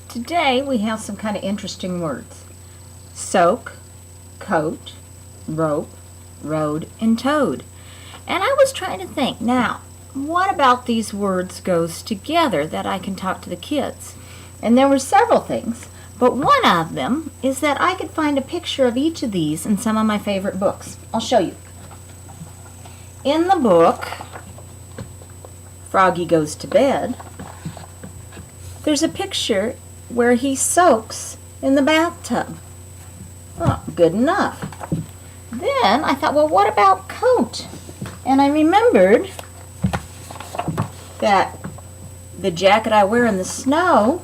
Today we have some kind of interesting words. Soak, coat, rope, road, and toad. And I was trying to think, now, what about these words goes together that I can talk to the kids? And there were several things, but one of them is that I could find a picture of each of these in some of my favorite books. I'll show you. In the book, Froggy Goes to Bed, there's a picture where he soaks in the bathtub. Oh, good enough. Then I thought, well, what about coat? And I remembered that the jacket I wear in the snow,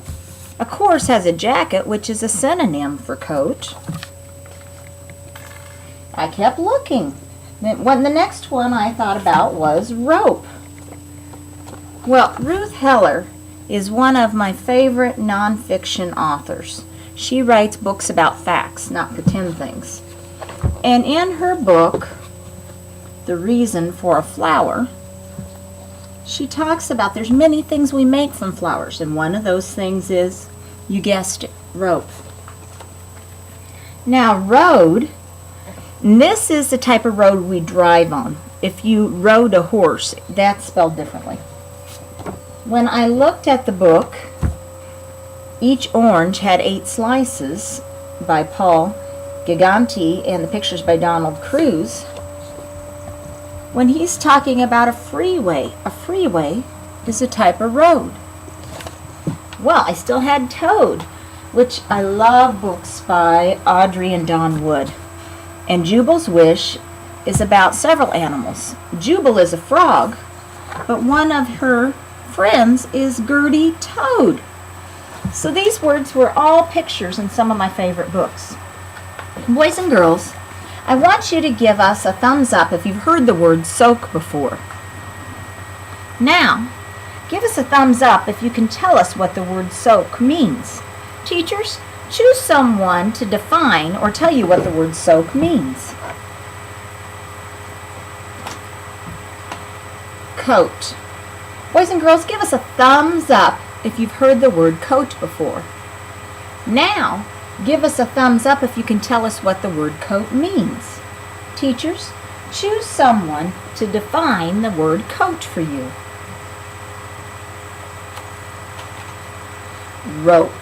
of course, has a jacket, which is a synonym for coat. I kept looking. Then the next one I thought about was rope. Well, Ruth Heller is one of my favorite nonfiction authors. She writes books about facts, not pretend things. And in her book, The Reason for a Flower, she talks about there's many things we make from flowers, and one of those things is, you guessed it, rope. Now, road, this is the type of road we drive on. If you rode a horse, that's spelled differently. When I looked at the book, Each Orange Had 8 Slices by Paul Giganti and the pictures by Donald Cruz, when he's talking about a freeway is a type of road. Well, I still had Toad, which I love books by Audrey and Don Wood. And Jubal's Wish is about several animals. Jubal is a frog, but one of her friends is Gertie Toad. So these words were all pictures in some of my favorite books. Boys and girls, I want you to give us a thumbs up if you've heard the word soak before. Now, give us a thumbs up if you can tell us what the word soak means. Teachers, choose someone to define or tell you what the word soak means. Coat. Boys and girls, give us a thumbs up if you've heard the word coat before. Now, give us a thumbs up if you can tell us what the word coat means. Teachers, choose someone to define the word coat for you. Rope.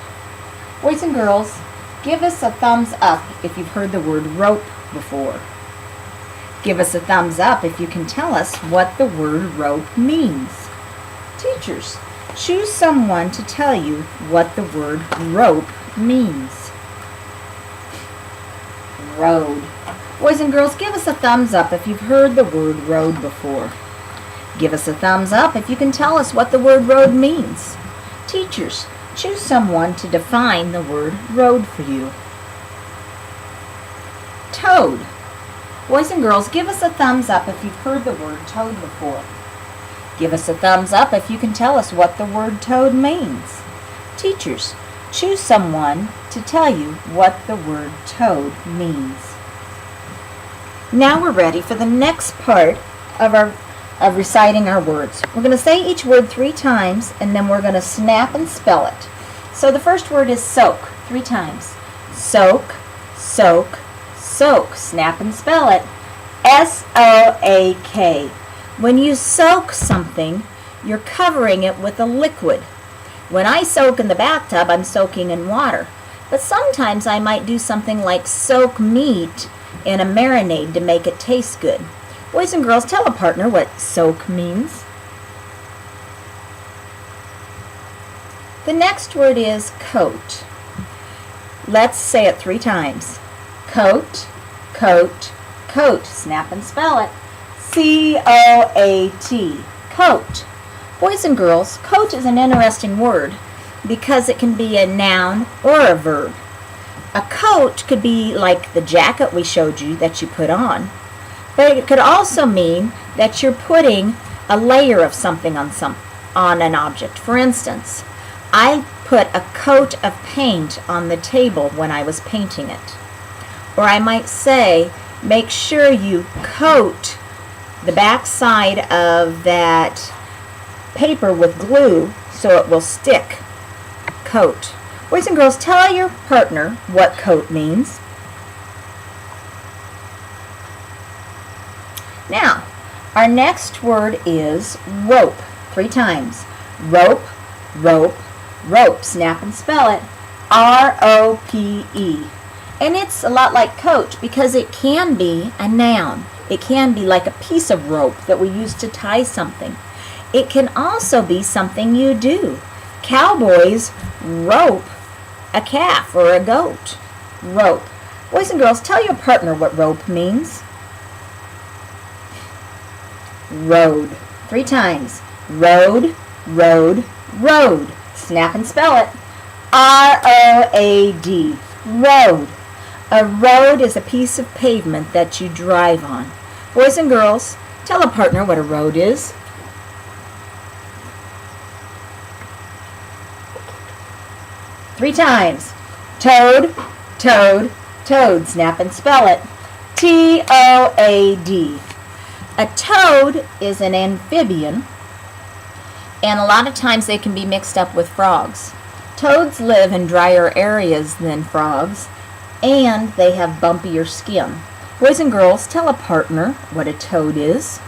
Boys and girls, give us a thumbs up if you've heard the word rope before. Give us a thumbs up if you can tell us what the word rope means. Teachers, choose someone to tell you what the word rope means. Road. Boys and girls, give us a thumbs up if you've heard the word road before. Give us a thumbs up if you can tell us what the word road means. Teachers, choose someone to define the word road for you. Toad. Boys and girls, give us a thumbs up if you've heard the word toad before. Give us a thumbs up if you can tell us what the word toad means. Teachers, choose someone to tell you what the word toad means. Now we're ready for the next part of reciting our words. We're going to say each word 3 times, and then we're going to snap and spell it. So the first word is soak, 3 times. Soak, soak, soak. Snap and spell it. S-O-A-K. When you soak something, you're covering it with a liquid. When I soak in the bathtub, I'm soaking in water. But sometimes I might do something like soak meat in a marinade to make it taste good. Boys and girls, tell a partner what soak means. The next word is coat. Let's say it 3 times. Coat, coat, coat. Snap and spell it. C-O-A-T. Coat. Boys and girls, coat is an interesting word because it can be a noun or a verb. A coat could be like the jacket we showed you that you put on, but it could also mean that you're putting a layer of something on an object. For instance, I put a coat of paint on the table when I was painting it. Or I might say, make sure you coat the back side of that paper with glue so it will stick. Coat. Boys and girls, tell your partner what coat means. Now, our next word is rope. 3 times. Rope, rope, rope. Snap and spell it. R-O-P-E. And it's a lot like coat because it can be a noun. It can be like a piece of rope that we use to tie something. It can also be something you do. Cowboys rope a calf or a goat. Rope. Boys and girls, tell your partner what rope means. Road. 3 times. Road, road, road. Snap and spell it. R-O-A-D. Road. A road is a piece of pavement that you drive on. Boys and girls, tell a partner what a road is. Three times. Toad, toad, toad. Snap and spell it. T-O-A-D. A toad is an amphibian, and a lot of times they can be mixed up with frogs. Toads live in drier areas than frogs, and they have bumpier skin. Boys and girls, tell a partner what a toad is.